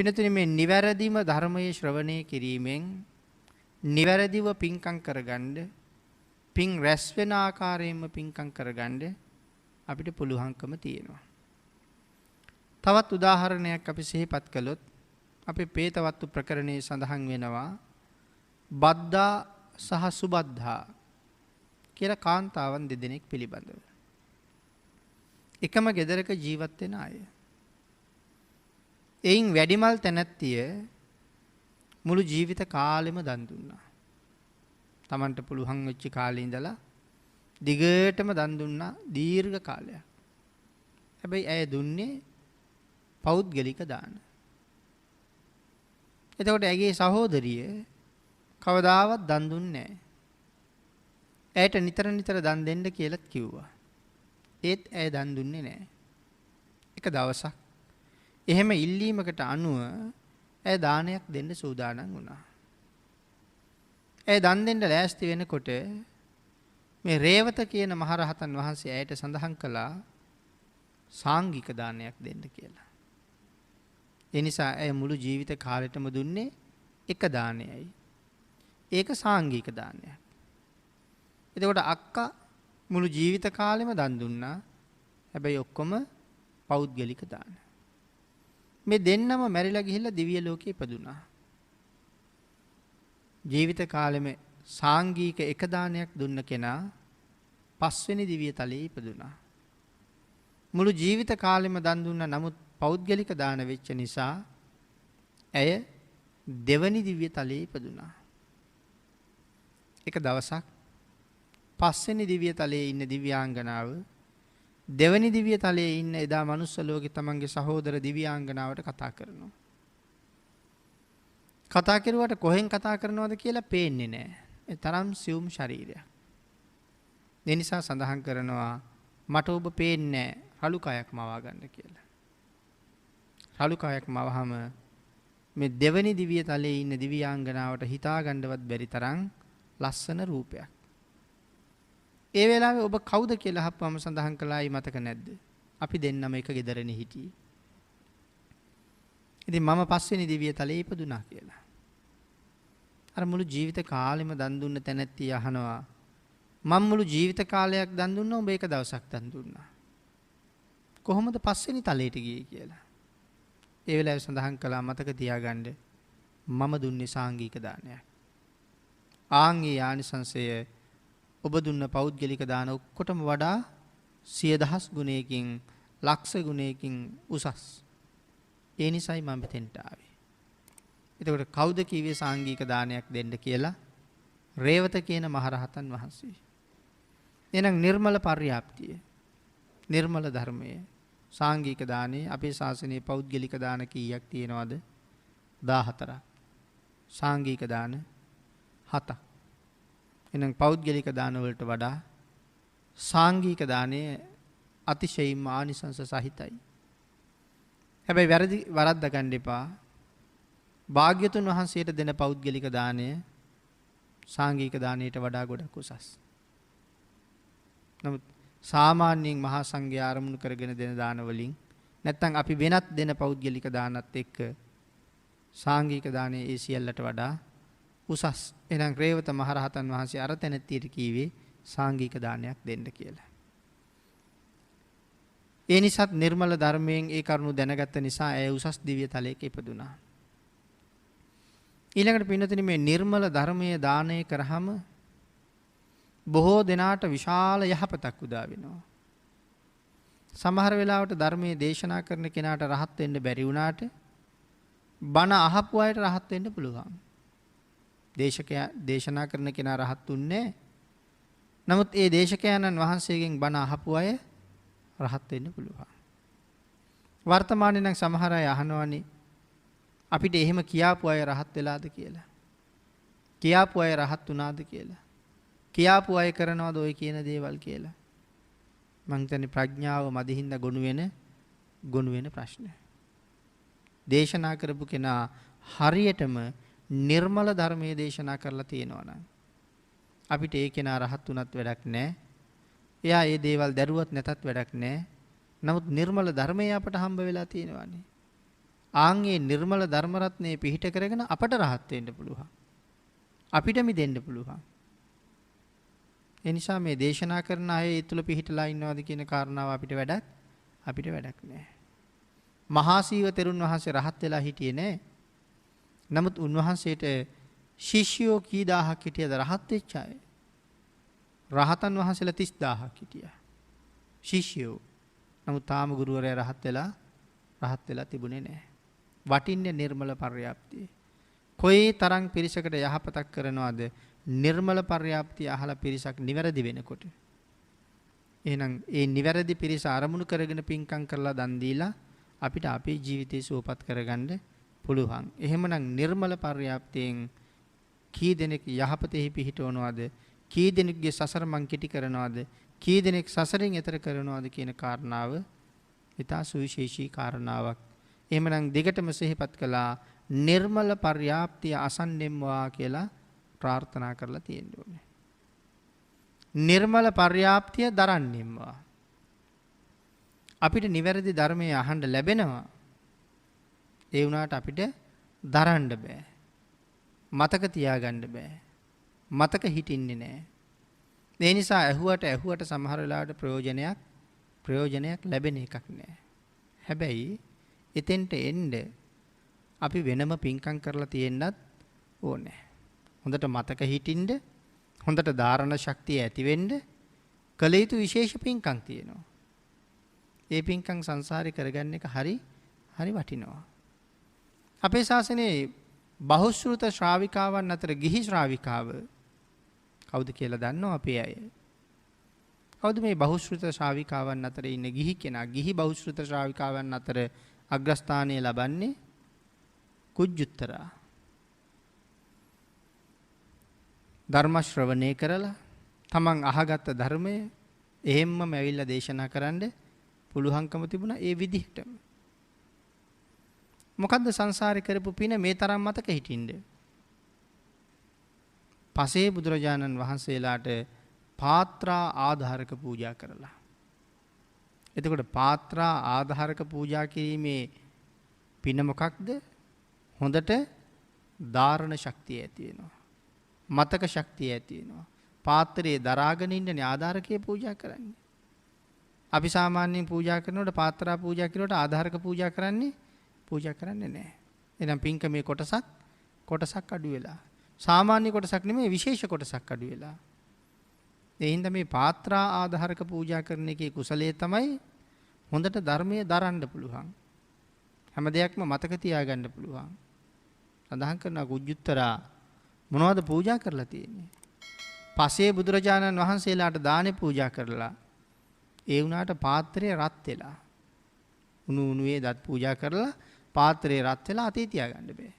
පිනතුනේ මේ නිවැරදිම ධර්මයේ ශ්‍රවණය කිරීමෙන් නිවැරදිව පින්කම් කරගන්න පින් රැස් වෙන ආකාරයෙන්ම පින්කම් කරගන්න අපිට පුළුවන්කම තියෙනවා. තවත් උදාහරණයක් අපි සිහිපත් කළොත් අපේ පේතවත්තු ප්‍රකරණයේ සඳහන් වෙනවා බද්දා සහ සුබද්දා කියලා කාන්තාවන් දෙදෙනෙක් පිළිබඳව. එකම ගෙදරක ජීවත් වෙන අය. එයින් වැඩිමල් තැනැත්තිය මුළු ජීවිත කාලෙම දන් දුන්නා. Tamanට පුළුවන් වෙච්ච කාලේ ඉඳලා දිගටම දන් දුන්නා දීර්ඝ කාලයක්. හැබැයි ඇය දුන්නේ පෞද්ගලික දාන. එතකොට ඇගේ සහෝදරිය කවදාවත් දන් දුන්නේ නැහැ. ඇයට නිතර නිතර දන් දෙන්න කියලාත් කිව්වා. ඒත් ඇය දන් දුන්නේ නැහැ. එක දවසක් එහෙම ඉල්ලීමකට අනුව ඇය දානයක් දෙන්න සූදානම් වුණා. ඇය දන් දෙන්න ලෑස්ති වෙනකොට මේ රේවත කියන මහරහතන් වහන්සේ ඇයට සඳහන් කළා සාංගික දානයක් දෙන්න කියලා. ඒ නිසා ඇය මුළු ජීවිත කාලෙටම දුන්නේ එක දානයයි. ඒක සාංගික දානයක්. එතකොට අක්කා මුළු ජීවිත කාලෙම දන් දුන්නා. හැබැයි ඔක්කොම පෞද්ගලික දාන. මේ දෙන්නම මැරිලා ගිහිල්ලා දිව්‍ය ලෝකේ ඉපදුනා. ජීවිත කාලෙම සාංගික එක දානයක් දුන්න කෙනා පස්වෙනි දිව්‍ය තලයේ ඉපදුනා. මුළු ජීවිත කාලෙම දන් දුන්නා. නමුත් පෞද්ගලික දාන වෙච්ච නිසා ඇය දෙවනි දිව්‍ය තලයේ ඉපදුනා. එක දවසක් පස්වෙනි දිව්‍ය තලයේ ඉන්න දිව්‍යාංගනාව දෙවනි දිව්‍ය තලයේ ඉන්න එදා මනුස්ස ලෝකේ තමන්ගේ සහෝදර දිව්‍යාංගනාවට කතා කරනවා. කතා කරුවට කොහෙන් කතා කරනවද කියලා පේන්නේ නැහැ. ඒ තරම් සියුම් ශරීරයක්. ඒ නිසා සඳහන් කරනවා මට ඔබ පේන්නේ නැහැ රළු කයක් මවා ගන්න කියලා. රළු කයක් මවහම මේ දෙවනි දිව්‍ය තලයේ ඉන්න දිව්‍යාංගනාවට හිතා ගන්නවත් බැරි තරම් ලස්සන රූපයක්. ඒ වෙලාවේ ඔබ කවුද කියලා අහපුවම සඳහන් කළායි මතක නැද්ද? අපි දෙන්නම එක ගෙදරනේ හිටියේ. ඉතින් මම පස්වෙනි දිව්‍ය තලයේ ඉපදුනා කියලා. අර මුළු ජීවිත කාලෙම දන් දුන්න තැනැත්තිය අහනවා මම මුළු ජීවිත කාලයක් දන් දුන්නා ඔබ එක දවසක් දන් දුන්නා. කොහොමද පස්වෙනි තලයට ගියේ කියලා. ඒ වෙලාවේ සඳහන් කළා මතක තියාගන්න මම දුන්නේ සාංගික දානයක්. ආන්ගේ ආනිසංසය ඔබ දුන්න පෞද්ගලික දාන ඔක්කොටම වඩා 100,000 ගුණයකින් ලක්ෂ ගුණයකින් උසස්. ඒ නිසයි මම මෙතෙන්ට ආවේ. එතකොට කවුද කිව්වේ සාංගික දානයක් දෙන්න කියලා? රේවත කියන මහරහතන් වහන්සේ. එහෙනම් නිර්මල පර්යාප්තිය, නිර්මල ධර්මය, සාංගික දානේ අපේ ශාසනයේ පෞද්ගලික දාන කීයක් තියෙනවද? 14ක්. සාංගික දාන 7ක්. එහෙනම් පෞද්ගලික දාන වලට වඩා සාංගික දානය අතිශයින්ම ආනිසංස සහිතයි. හැබැයි වරද්ද ගන්න එපා. භාග්‍යතුන් වහන්සේට දෙන පෞද්ගලික දානය සාංගික දානයට වඩා ගොඩක් උසස්. නමුත් සාමාන්‍යයෙන් මහා සංඝයා ආරමුණු කරගෙන දෙන දාන වලින් නැත්නම් අපි වෙනත් දෙන පෞද්ගලික දානත් එක්ක සාංගික දානයේ ඒ සියල්ලට වඩා උසස්. එහෙනම් රේවත මහරහතන් වහන්සේ අර තැනැත්තියට කීවේ සාංගික දානයක් දෙන්න කියලා. ඒ නිසාත් නිර්මල ධර්මයෙන් ඒ කරුණු දැනගත්ත නිසා ඇය උසස් දිව්‍ය තලයක ඉපදුනා. ඊළඟට පින්නතුනි මේ නිර්මල ධර්මයේ දානය කරාම බොහෝ දෙනාට විශාල යහපතක් උදා වෙනවා. සමහර වෙලාවට ධර්මයේ දේශනා කරන කෙනාට රහත් වෙන්න බැරි වුණාට බණ අහපු අයට රහත් වෙන්න පුළුවන්. දේශනා කරන කෙනා රහත් උන්නේ. නමුත් ඒ දේශකයන්න් වහන්සේගෙන් බණ අහපු අය රහත් වෙන්න පුළුවන්. වර්තමානයේ නම් සමහර අය අහනවනේ අපිට එහෙම කියාපු අය රහත් වෙලාද කියලා. කියාපු අය රහත් වුණාද කියලා. කියාපු අය කරනවද ඔය කියන දේවල් කියලා. මං හිතන්නේ ප්‍රඥාව මදිහින්ද ගොනු වෙන ප්‍රශ්න. දේශනා කරපු කෙනා හරියටම නිර්මල ධර්මයේ දේශනා කරලා තියෙනවා නම් අපිට ඒ කෙනා රහත් උනත් වැඩක් නැහැ. එයා ඒ දේවල් දරුවත් නැතත් වැඩක් නැහැ. නමුත් නිර්මල ධර්මය අපට හම්බ වෙලා තියෙනවානේ. ආන්ගේ නිර්මල ධර්ම රත්නයේ පිහිට කරගෙන අපට රහත් වෙන්න පුළුවන්. අපිට මිදෙන්න පුළුවන්. ඒ නිසා මේ දේශනා කරන අය ඒ තුල පිහිටලා ඉන්නවාද කියන කාරණාව අපිට වැඩක් නෑ. මහා සීව තෙරුන් වහන්සේ රහත් වෙලා හිටියේ නෑ. නමුත් උන්වහන්සේට ශිෂ්‍යයෝ කී දහහක් හිටියද රහත් වෙච්ච අය? රහතන් වහන්සේලා 30000ක් හිටියා. ශිෂ්‍යයෝ. නමුත් තාම ගුරුවරයා රහත් වෙලා තිබුණේ නැහැ. වටින්නේ නිර්මල පර්යාප්තිය. කොයි තරම් පිරිසකට යහපතක් කරනවද නිර්මල පර්යාප්තිය අහලා පිරිසක් නිවැරදි වෙනකොට. එහෙනම් ඒ නිවැරදි පිරිස අරමුණු කරගෙන පින්කම් කරලා දන් දීලා අපිට අපේ ජීවිතේ සුවපත් කරගන්න පුළුවන්. එහෙමනම් නිර්මල පර්යාප්තියෙන් කී දෙනෙක් යහපතෙහි පිහිටවනවද? කී දෙනෙක්ගේ සසර මං කෙටි කරනවද? කී දෙනෙක් සසරෙන් එතර කරනවද කියන කාරණාව ඉතා සුවිශේෂී කාරණාවක්. එහෙමනම් දෙකටම සිහිපත් කළා නිර්මල පර්යාප්තිය අසන්නෙම්වා කියලා ප්‍රාර්ථනා කරලා තියෙන්න ඕනේ. නිර්මල පර්යාප්තිය දරන්නෙම්වා. අපිට නිවැරදි ධර්මයේ අහන්න ලැබෙනවා. ඒ වුණාට අපිට දරන්න බෑ. මතක තියාගන්න බෑ. මතක හිටින්නේ නැහැ. ඒ නිසා ඇහුවට සමහර වෙලාවට ප්‍රයෝජනයක් ලැබෙන එකක් නෑ. හැබැයි එතෙන්ට එන්න අපි වෙනම පින්කම් කරලා තියෙන්නත් ඕනේ. හොඳට මතක හිටින්න, හොඳට ධාරණ ශක්තිය ඇති වෙන්න කළ යුතු විශේෂ පින්කම් තියෙනවා. ඒ පින්කම් සංසාරේ කරගන්න එක හරි වටිනවා. අපේ ශාසනයේ බහුශ්‍රූත ශ්‍රාවිකාවන් අතර ගිහි ශ්‍රාවිකාව කවුද කියලා දන්නව අපේ අය? කවුද මේ බහුශ්‍රූත ශ්‍රාවිකාවන් අතර ඉන්න ගිහි කෙනා? ගිහි බහුශ්‍රූත ශ්‍රාවිකාවන් අතර අග්‍රස්ථානය ලබන්නේ කුජුත්තරා. ධර්ම ශ්‍රවණය කරලා තමන් අහගත්ත ධර්මය එහෙම්මම ඇවිල්ලා දේශනා කරන්න පුළුවන්කම තිබුණා ඒ විදිහටම. මොකද්ද සංසාරේ කරපු පින මේ තරම් මතක හිටින්ද? පසේ බුදුරජාණන් වහන්සේලාට පාත්‍රා ආධාරක පූජා කරලා. එතකොට පාත්‍රා ආධාරක පූජා කිරීමේ පින මොකක්ද? හොඳට ධාරණ ශක්තිය ඇති වෙනවා. මතක ශක්තිය ඇති වෙනවා. පාත්‍රයේ දරාගෙන ඉන්නනේ ආධාරකයේ පූජා කරන්නේ. අපි සාමාන්‍යයෙන් පූජා කරනකොට පාත්‍රා පූජා කරනකොට ආධාරක පූජා කරන්නේ නැහැ. එහෙනම් පින්කමේ කොටසක් අඩු වෙලා. සාමාන්‍ය කොටසක් නෙමෙයි විශේෂ කොටසක් අඩු වෙලා. ඒ හින්දා මේ පාත්‍රා ආධාරක පූජා කරන එකේ කුසලයේ තමයි හොඳට ධර්මයේ දරන්න පුළුවන්. හැම දෙයක්ම මතක තියාගන්න පුළුවන්. සඳහන් කරන කුජුත්තරා මොනවද පූජා කරලා තියෙන්නේ? පසේ බුදුරජාණන් වහන්සේලාට දානේ පූජා කරලා ඒ වුණාට පාත්‍රය රත් වෙලා. උණුවේ දත් පූජා කරලා පාත්‍රේ රත් වෙලා අතේ තියාගන්න බෑ.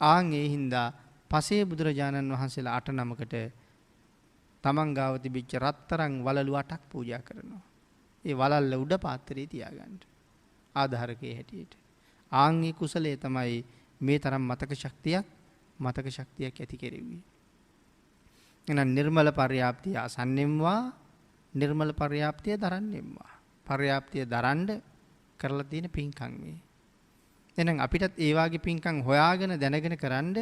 ආන් ඒ හින්දා පසේ බුදුරජාණන් වහන්සේලා 8 නමකට තමන් ගාව තිබිච්ච රත්තරන් වලලු 8ක් පූජා කරනවා. ඒ වලල්ල උඩ පාත්‍රේ තියාගන්න. ආධාරකයේ හැටියට. ආන් මේ කුසලයේ තමයි මේ තරම් මතක ශක්තියක් ඇති කෙරෙව්වේ. එහෙනම් නිර්මල පර්යාප්තිය අසන්නෙම්වා, නිර්මල පර්යාප්තිය දරන්නෙම්වා. පර්යාප්තිය දරන්න කරලා තියෙන පින්කම් මේ. එහෙනම් අපිටත් ඒ වාගේ පින්කම් හොයාගෙන දැනගෙන කරන්න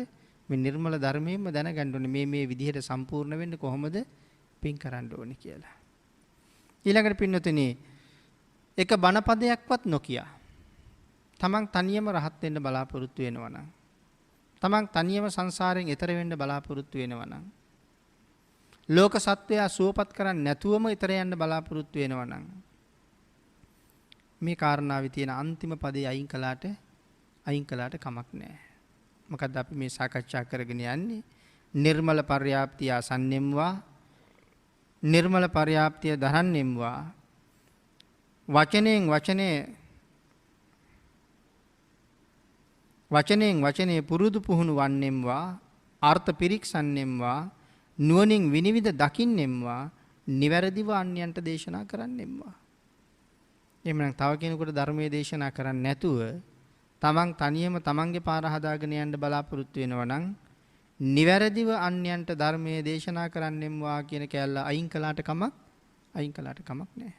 මේ නිර්මල ධර්මයෙන්ම දැනගන්න ඕනේ මේ විදිහට සම්පූර්ණ වෙන්න කොහොමද පින් කරන්න ඕනේ කියලා. ඊළඟට පින්නතුනි එක බණපදයක්වත් නොකිය. තමන් තනියම රහත් වෙන්න බලාපොරොත්තු වෙනවා නම්, තමන් තනියම සංසාරයෙන් එතර වෙන්න බලාපොරොත්තු වෙනවා නම්, ලෝක සත්වයා සුවපත් කරන්නේ නැතුවම එතර යන්න බලාපොරොත්තු වෙනවා නම්, මේ කාරණාවේ තියෙන අන්තිම පදේ අයින් කළාට කමක් නැහැ. මොකද්ද අපි මේ සාකච්ඡා කරගෙන යන්නේ? නිර්මල පර්යාප්තිය අසන්නෙම්වා, නිර්මල පර්යාප්තිය දරන්නෙම්වා. වචනයෙන් වචනේ පුරුදු පුහුණු වන්නෙම්වා, අර්ථ පිරික්සන්නෙම්වා, නුවණින් විනිවිද දකින්නෙම්වා, නිවැරදිව අන්‍යයන්ට දේශනා කරන්නෙම්වා. එහෙමනම් තව කෙනෙකුට ධර්මයේ දේශනා කරන්නේ නැතුව තමන් තනියම තමන්ගේ පාර හදාගෙන යන්න බලාපොරොත්තු වෙනවා නම් නිවැරදිව අන්‍යයන්ට ධර්මයේ දේශනා කරන්නෙම්වා කියන කැලල අයින් කළාට කමක් නැහැ.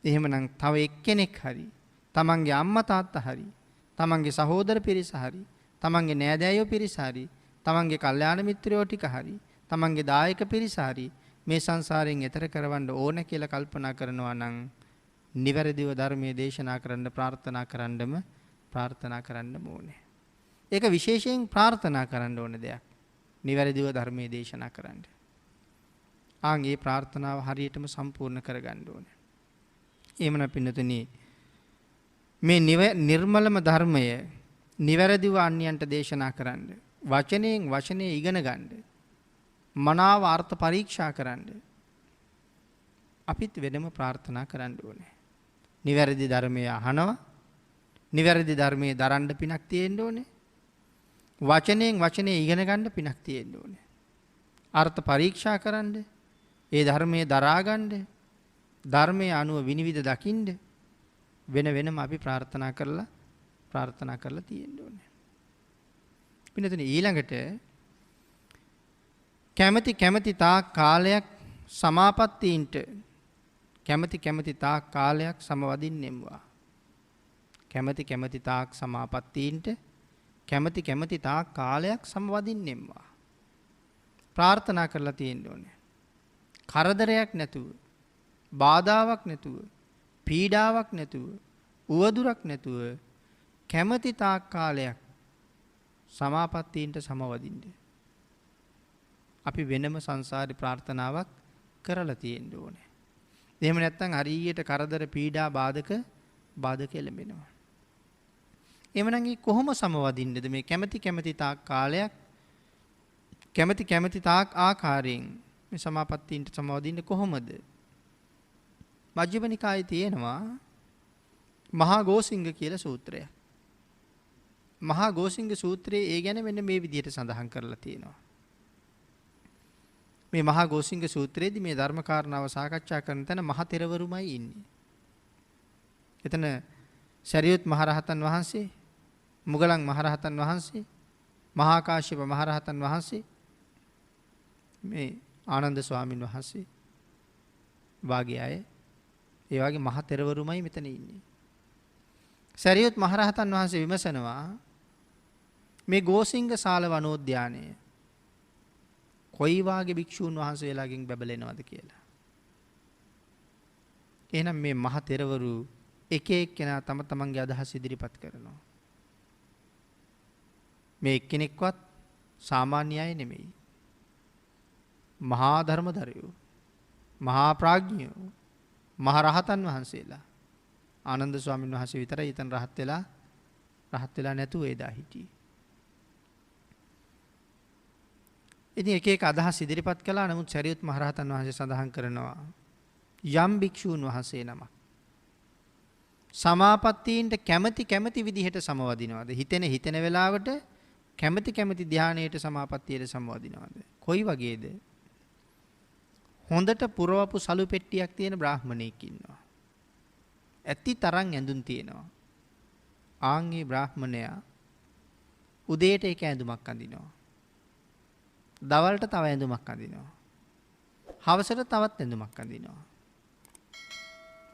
එහෙමනම් තව එක්කෙනෙක් හරි තමන්ගේ අම්මා තාත්තා හරි, තමන්ගේ සහෝදර පිරිස හරි, තමන්ගේ නෑදෑයෝ පිරිස හරි, තමන්ගේ කල්යාණ මිත්‍රයෝ ටික හරි, තමන්ගේ දායක පිරිස හරි මේ සංසාරයෙන් එතර කරවන්න ඕන කියලා කල්පනා කරනවා නම් නිවැරදිව ධර්මයේ දේශනා කරන්න ප්‍රාර්ථනා කරන්න ඕනේ. ඒක විශේෂයෙන් ප්‍රාර්ථනා කරන්න ඕන දෙයක්. නිවැරදිව ධර්මයේ දේශනා කරන්න. ආන්ගේ ප්‍රාර්ථනාව හරියටම සම්පූර්ණ කරගන්න ඕනේ. එහෙමනම් පින්නතුනි මේ නිර්මලම ධර්මය නිවැරදිව අන්‍යයන්ට දේශනා කරන්න, වචනයෙන් වචනේ ඉගෙන ගන්න, මනාව අර්ථ පරීක්ෂා කරන්න අපිත් වෙනම ප්‍රාර්ථනා කරන්න ඕනේ. නිවැරදි ධර්මය අහනවා, නිවැරදි ධර්මයේ දරන්න පිනක් තියෙන්න ඕනේ. වචනයෙන් වචනේ ඉගෙන ගන්න පිනක් තියෙන්න ඕනේ. අර්ථ පරීක්ෂා කරන්න, ඒ ධර්මයේ දරා ගන්න, ධර්මයේ අනුව විනිවිද දකින්න වෙන වෙනම අපි ප්‍රාර්ථනා කරලා තියෙන්න ඕනේ. පින්නතුනි ඊළඟට කැමැති තාක් කාලයක් සමාපත්තීන්ට කැමැති තාක් කාලයක් සමවදින්නෙම්වා. කැමැති තාක් සමාපත්තීන්ට කැමැති තාක් කාලයක් සමවදින්නෙම්වා. ප්‍රාර්ථනා කරලා තියෙන්න ඕනේ. කරදරයක් නැතුව, බාධාවක් නැතුව, පීඩාවක් නැතුව, උවදුරක් නැතුව කැමැති තාක් කාලයක් සමාපත්තීන්ට සමවදින්න අපි වෙනම සංසාරේ ප්‍රාර්ථනාවක් කරලා තියෙන්න ඕනේ. එහෙම නැත්නම් හරියට කරදර පීඩා බාධක එළඹෙනවා. එhmenan මේ කොහොම සමවදින්නද මේ කැමැති තාක් කාලයක් කැමැති තාක් ආකාරයෙන් මේ සමාපත්තීන්ට සමවදින්න කොහොමද? මජ්ක්‍ධිම නිකායේ තියෙනවා මහා ගෝසිංග කියලා සූත්‍රයක්. මහා ගෝසිංග සූත්‍රයේ ඒ ගැන මෙන්න මේ විදිහට සඳහන් කරලා තියෙනවා. මේ මහා ගෝසිංග සූත්‍රයේදී මේ ධර්ම කාරණාව සාකච්ඡා කරන තැන මහ තෙරවරුමයි ඉන්නේ. එතන සරියුත් මහරහතන් වහන්සේ, මුගලන් මහරහතන් වහන්සේ, මහා කාශ්‍යප මහරහතන් වහන්සේ, මේ ආනන්ද ස්වාමීන් වහන්සේ වාගේ අය, ඒ වගේ මහ තෙරවරුමයි මෙතන ඉන්නේ. සරියුත් මහරහතන් වහන්සේ විමසනවා මේ ගෝසිංග ශාල වනෝද්‍යානය කොයි වාගේ භික්ෂූන් වහන්සේලාගෙන් බැබලෙනවද කියලා. එහෙනම් මේ මහ තෙරවරු එක එක්කෙනා තම තමන්ගේ අදහස් ඉදිරිපත් කරනවා. මේ එක්කෙනෙක්වත් සාමාන්‍ය අය නෙමෙයි. මහා ධර්මදරයෝ, මහා ප්‍රඥයෝ, මහ රහතන් වහන්සේලා. ආනන්ද ස්වාමීන් වහන්සේ විතරයි එතන රහත් වෙලා නැතුව එදා හිටියේ. ඉතින් එක එක අදහස් ඉදිරිපත් කළා. නමුත් සරියුත් මහරහතන් වහන්සේ සඳහන් කරනවා යම් භික්ෂූන් වහන්සේ නමක් සමාපත්තීන්ට කැමැති විදිහට සමවදිනවද? හිතෙන වෙලාවට කැමැති ධානයේට සමාපත්තියට සමවදිනවද? කොයි වගේද? හොඳට පුරවපු සලු පෙට්ටියක් තියෙන බ්‍රාහ්මණයෙක් ඉන්නවා. ඇති තරම් ඇඳුම් තියෙනවා. ආන්ගේ බ්‍රාහ්මණයා උදේට එක ඇඳුමක් අඳිනවා. දවල්ට තව ඇඳුමක් අඳිනවා. හවසට තවත් ඇඳුමක් අඳිනවා.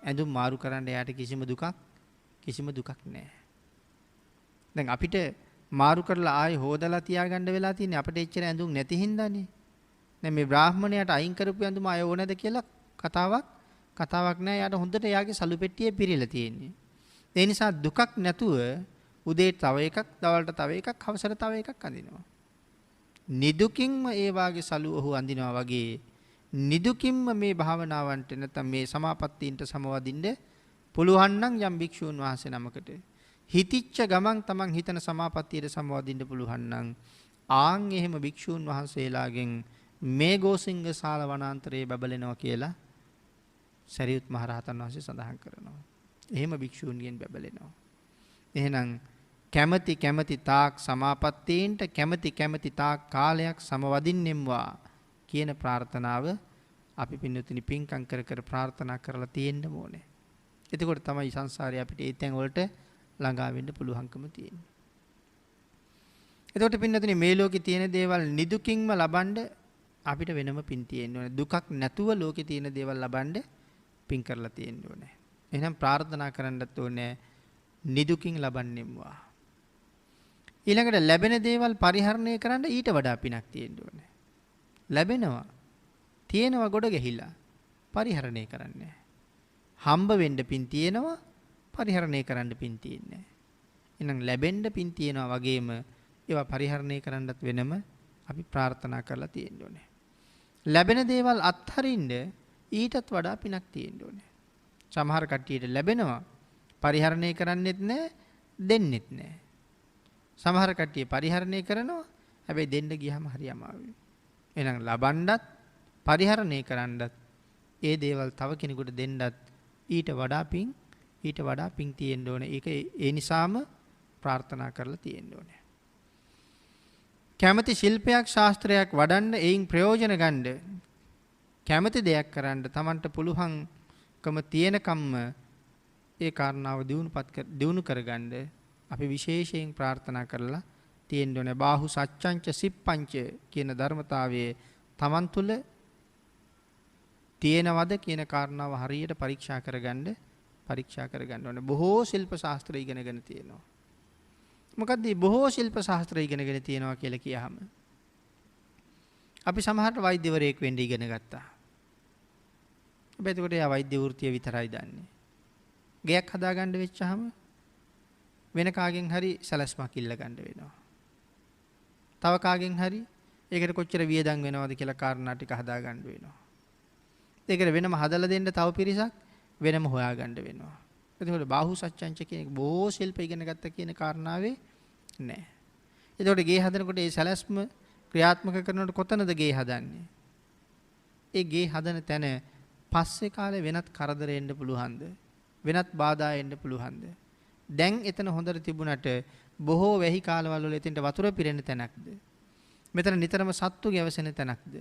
ඇඳුම් මාරු කරන්න එයාට කිසිම දුකක් නැහැ. දැන් අපිට මාරු කරලා ආයෙ හොදලා තියාගන්න වෙලා තියෙන්නේ අපිට එච්චර ඇඳුම් නැති හින්දානේ. දැන් මේ බ්‍රාහ්මණයාට අයින් කරපු ඇඳුම අය ඕනද කියලා කතාවක් නෑ. යාට හොඳට යාගේ සලු පෙට්ටියේ පිරීලා තියෙන්නේ. ඒ නිසා දුකක් නැතුව උදේට තව එකක්, දවල්ට තව එකක්, හවසට තව එකක් අඳිනවා. නිදුකින්ම ඒ වාගේ සලු ඔහු අඳිනවා වගේ නිදුකින්ම මේ භාවනාවන්ට නැත්නම් මේ සමාපත්තීන්ට සමවදින්න පුළුවන් නම් යම් භික්ෂූන් වහන්සේ නමකට හිතිච්ච ගමන් තමන් හිතන සමාපත්තියට සමවදින්න පුළුවන් නම් ආන් එහෙම භික්ෂූන් වහන්සේලාගෙන් මේ ගෝසිංග ශාල වනාන්තරයේ බබලෙනවා කියලා සරියුත් මහරහතන් වහන්සේ සඳහන් කරනවා. එහෙම භික්ෂූන්ගෙන් බබලෙනවා. එහෙනම් කැමැති තාක් සමාපත්තීන්ට කැමැති තාක් කාලයක් සමවදින්නෙම්වා කියන ප්‍රාර්ථනාව අපි පින්නතුනි පින්කම් කර ප්‍රාර්ථනා කරලා තියෙන්න ඕනේ. එතකොට තමයි සංසාරේ අපිට ඒ තැන් වලට ළඟා වෙන්න පුළුවන්කම තියෙන්නේ. එතකොට පින්නතුනි මේ ලෝකේ තියෙන දේවල් නිදුකින්ම ලබන්න අපිට වෙනම පින් තියෙන්න ඕනේ. දුකක් නැතුව ලෝකේ තියෙන දේවල් ලබන්න පින් කරලා තියෙන්න ඕනේ. එහෙනම් ප්‍රාර්ථනා කරන්නත් ඕනේ නිදුකින් ලබන්නෙම්වා. ඊළඟට ලැබෙන දේවල් පරිහරණය කරන්න ඊට වඩා පිනක් තියෙන්න ඕනේ. ලැබෙනවා. තියෙනවා ගොඩ ගැහිලා. පරිහරණය කරන්නේ. හම්බ වෙන්න පින් තියෙනවා. පරිහරණය කරන්න පින් තියෙන්නේ. එහෙනම් ලැබෙන්න පින් තියෙනවා වගේම ඒවා පරිහරණය කරන්නත් වෙනම අපි ප්‍රාර්ථනා කරලා තියෙන්න ඕනේ. ලැබෙන දේවල් අත්හරින්න ඊටත් වඩා පිනක් තියෙන්න ඕනේ. සමහර කට්ටියට ලැබෙනවා පරිහරණය කරන්නෙත් නැහැ දෙන්නෙත් නැහැ. සමහර කට්ටිය පරිහරණය කරනවා හැබැයි දෙන්න ගියාම හරි අමාරුයි. එහෙනම් ලබන්නත් පරිහරණය කරන්නත් ඒ දේවල් තව කෙනෙකුට දෙන්නත් ඊට වඩා පින් තියෙන්න ඕනේ. ඒක ඒ නිසාම ප්‍රාර්ථනා කරලා තියෙන්න ඕනේ. කැමැති ශිල්පයක් ශාස්ත්‍රයක් වඩන්න එයින් ප්‍රයෝජන ගන්න කැමැති දෙයක් කරන්න Tamanට පුළුවන්කම තියෙනකම්ම ඒ කාරණාව දියුණු කරගන්න අපි විශේෂයෙන් ප්‍රාර්ථනා කරලා තියෙන්න ඕනේ. බාහු සච්ඡංච සිප්පංච කියන ධර්මතාවයේ Taman තුල තියෙනවද කියන කාරණාව හරියට පරීක්ෂා කරගන්න ඕනේ. බොහෝ ශිල්ප ශාස්ත්‍ර ඉගෙනගෙන තියෙනවා. මොකද්ද මේ බොහෝ ශිල්ප ශාස්ත්‍ර ඉගෙනගෙන තියෙනවා කියලා කියහම අපි සමහරට වෛද්‍යවරයෙක් වෙන්න ඉගෙන ගත්තා. හැබැයි එතකොට යා වෛද්‍ය වෘත්තිය විතරයි දන්නේ. ගයක් හදාගන්න වෙච්චාම වෙන කාගෙන් හරි සැලැස්මක් ඉල්ල ගන්න වෙනවා. තව කාගෙන් හරි ඒකට කොච්චර වියදම් වෙනවද කියලා කාරණා ටික හදාගන්න වෙනවා. ඒකට වෙනම හදලා දෙන්න තව පිරිසක් වෙනම හොයාගන්න වෙනවා. එතකොට බාහු සච්ඡංච කියන එක බොහෝ ශිල්ප ඉගෙන ගත්ත කියන කාරණාවේ නැහැ. එතකොට ගේ හදනකොට ඒ සැලැස්ම ක්‍රියාත්මක කරනකොට කොතනද ගේ හදන්නේ? ඒ ගේ හදන තැන පස්සේ කාලේ වෙනත් කරදර එන්න පුළුවන්ද? වෙනත් බාධා එන්න පුළුවන්ද? දැන් එතන හොඳට තිබුණට බොහෝ වැහි කාලවල වල එතෙන්ට වතුර පිරෙන තැනක්ද? මෙතන නිතරම සත්තු ගැවසෙන තැනක්ද?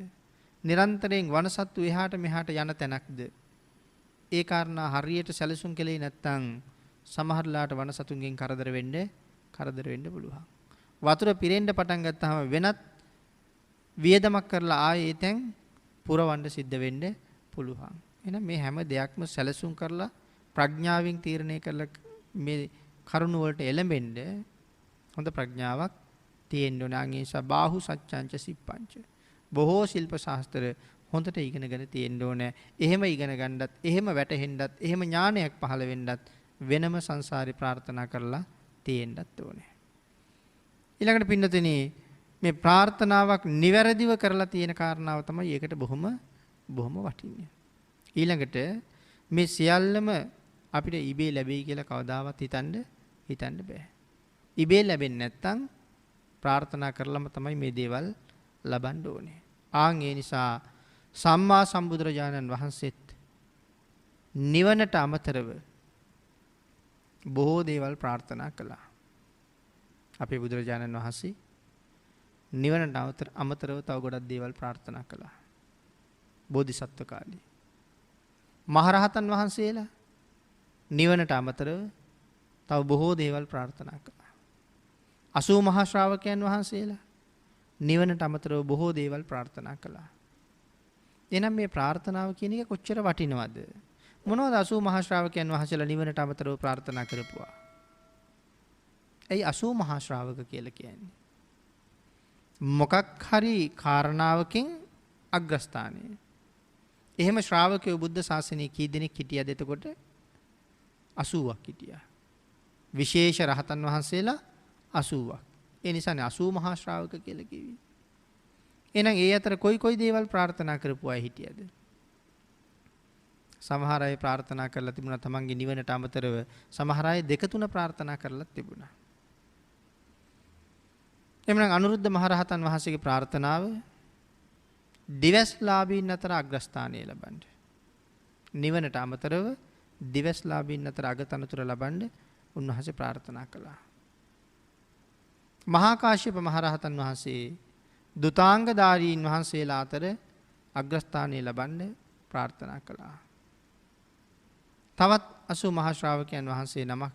නිරන්තරයෙන් වනසත්තු එහාට මෙහාට යන තැනක්ද? ඒ කාරණා හරියට සැලසුම් කළේ නැත්නම් සමහරලාට වනසතුන්ගෙන් කරදර වෙන්න පුළුවන්. වතුර පිරෙන්න පටන් ගත්තාම වෙනත් වියදමක් කරලා ආයේ තැන් පුරවන්න සිද්ධ වෙන්න පුළුවන්. එහෙනම් මේ හැම දෙයක්ම සැලසුම් කරලා ප්‍රඥාවෙන් තීරණය කරලා මේ කරුණ වලට එළඹෙන්න හොඳ ප්‍රඥාවක් තියෙන්න ඕන. ඒ නිසා බාහු සච්ඡංච සිප්පංච බොහෝ ශිල්ප ශාස්ත්‍ර හොඳට ඉගෙනගෙන තියෙන්න ඕනේ. එහෙම ඉගෙන ගන්නත්, එහෙම වැටහෙන්නත්, එහෙම ඥානයක් පහළ වෙන්නත් වෙනම සංසාරේ ප්‍රාර්ථනා කරලා තියෙන්නත් ඕනේ. ඊළඟට පින්නතුනි මේ ප්‍රාර්ථනාවක් නිවැරදිව කරලා තියෙන කාරණාව තමයි ඒකට බොහොම වටින්නේ. ඊළඟට මේ සියල්ලම අපිට ඉබේ ලැබෙයි කියලා කවදාවත් හිතන්න බෑ. ඉබේ ලැබෙන්නේ නැත්නම් ප්‍රාර්ථනා කරලම තමයි මේ දේවල් ලබන්න ඕනේ. ඒ නිසා සම්මා සම්බුදුරජාණන් වහන්සේත් නිවනට අමතරව බොහෝ දේවල් ප්‍රාර්ථනා කළා. අපේ බුදුරජාණන් වහන්සේ නිවනට අමතරව තව ගොඩක් දේවල් ප්‍රාර්ථනා කළා. බෝධිසත්ව කාලේ. මහරහතන් වහන්සේලා නිවනට අමතරව තව බොහෝ දේවල් ප්‍රාර්ථනා කළා. 80 මහා ශ්‍රාවකයන් වහන්සේලා නිවනට අමතරව බොහෝ දේවල් ප්‍රාර්ථනා කළා. එහෙනම් මේ ප්‍රාර්ථනාව කියන එක කොච්චර වටිනවද? මොනවද 80 මහා ශ්‍රාවකයන් වහන්සේලා නිවනට අමතරව ප්‍රාර්ථනා කරපුවා? ඇයි 80 මහා ශ්‍රාවක කියලා කියන්නේ? මොකක් හරි කාරණාවකින් අග්‍රස්ථානයේ. එහෙම ශ්‍රාවකයෝ බුද්ධ ශාසනයේ කී දෙනෙක් හිටියද එතකොට? 80ක් හිටියා. විශේෂ රහතන් වහන්සේලා 80ක්. ඒ නිසානේ 80 මහා ශ්‍රාවක කියලා කිව්වේ. එහෙනම් ඒ අතර කොයි දේවල් ප්‍රාර්ථනා කරපු අය හිටියද? සමහර අය ප්‍රාර්ථනා කරලා තිබුණා තමන්ගේ නිවනට අමතරව. සමහර අය 2-3 ප්‍රාර්ථනා කරලා තිබුණා. එhmenan අනුරුද්ධ මහරහතන් වහන්සේගේ ප්‍රාර්ථනාව දිවස්ලාභීන් අතර අග්‍රස්ථානය ලබන්න. නිවනට අමතරව දිවස්ලාභීන් අතර අගතනතුර ලබන්න උන්වහන්සේ ප්‍රාර්ථනා කළා. මහා කාශ්‍යප මහරහතන් වහන්සේ දුතාංගධාරීන් වහන්සේලා අතර අග්‍රස්ථානය ලබන්න ප්‍රාර්ථනා කළා. තවත් 80 මහා ශ්‍රාවකයන් වහන්සේ නමක්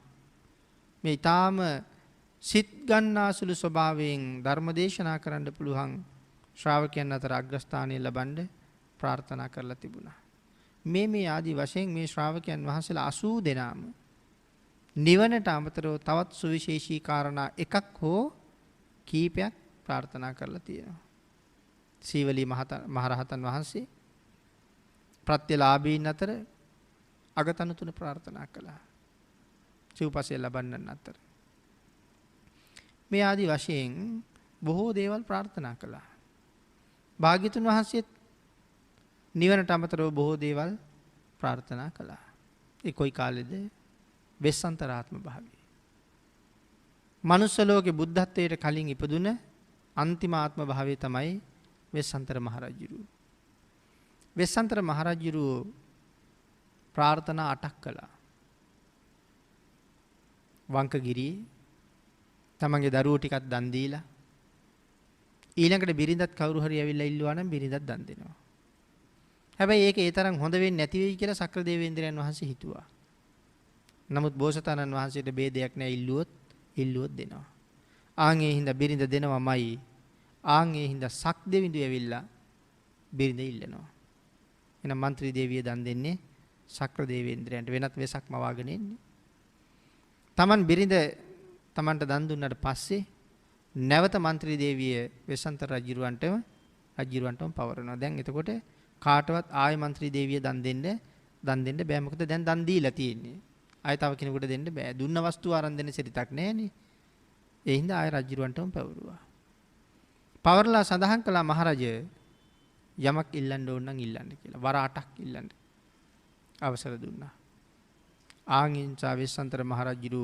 මේ ඊටාම සිත් ගන්නාසුළු ස්වභාවයෙන් ධර්ම දේශනා කරන්න පුළුවන් ශ්‍රාවකයන් අතර අග්‍රස්ථානය ලබන්න ප්‍රාර්ථනා කරලා තිබුණා. මේ ආදි වශයෙන් මේ ශ්‍රාවකයන් වහන්සේලා 80 දෙනාම නිවනට අමතරව තවත් සුවිශේෂී කාරණා එකක් හෝ කීපයක් ප්‍රාර්ථනා කරලා තියෙනවා. සීවලී මහරහතන් වහන්සේ ප්‍රත්‍යලාභීන් අතර අගතන තුන ප්‍රාර්ථනා කළා. සිව්පසය ලබන්නන් අතර. මේ ආදි වශයෙන් බොහෝ දේවල් ප්‍රාර්ථනා කළා. භාග්‍යතුන් වහන්සේත් නිවනට අමතරව බොහෝ දේවල් ප්‍රාර්ථනා කළා. ඒ කොයි කාලෙද? වෙස්සන්තරාත්ම භාවයේ. මනුස්ස ලෝකේ බුද්ධත්වයට කලින් ඉපදුන අන්තිම ආත්ම භාවයේ තමයි වෙස්සන්තර මහරජුරු. වෙස්සන්තර මහරජුරු ප්‍රාර්ථනා 8ක් කළා. වංකගිරියේ තමන්ගේ දරුවෝ ටිකක් දන් දීලා ඊළඟට බිරිඳත් කවුරු හරි ඇවිල්ලා ඉල්ලුවා නම් බිරිඳත් දන් දෙනවා. හැබැයි ඒක ඒ තරම් හොඳ වෙන්නේ නැති වෙයි කියලා සක්‍ර දේවේන්ද්‍රයන් වහන්සේ හිතුවා. නමුත් බෝසතාණන් වහන්සේට බේදයක් නැහැ, ඉල්ලුවොත් දෙනවා. ආන් ඒ හින්දා බිරිඳ දෙනවමයි. ආන් ඒ හින්දා සක් දෙවිඳු ඇවිල්ලා බිරිඳ ඉල්ලනවා. එහෙනම් മന്ത്രി දේවිය දන් දෙන්නේ සක්‍ර දේවේන්ද්‍රයන්ට. වෙනත් වෙසක් මවාගෙන එන්නේ. Taman බිරිඳ Tamanට දන් දුන්නාට පස්සේ නැවත മന്ത്രി දේවිය වෙසන්තර රජුරවන්ටම පවරනවා. දැන් එතකොට කාටවත් ආයෙ മന്ത്രി දේවිය දන් දෙන්න බෑ. මොකද දැන් දන් දීලා තියෙන්නේ. ආයෙ තව කෙනෙකුට දෙන්න බෑ. දුන්න වස්තුව අරන් දෙන්න සිරිතක් නෑනේ. ඒ හින්දා ආයෙ රජුරවන්ටම පවරුවා. පවර්ලා සඳහන් කළා මහරජ යමක් ඉල්ලන්න ඕන නම් ඉල්ලන්න කියලා. වර 8ක් ඉල්ලන්න අවසර දුන්නා. ආංගින්සා වෙස්සන්තර මහරජු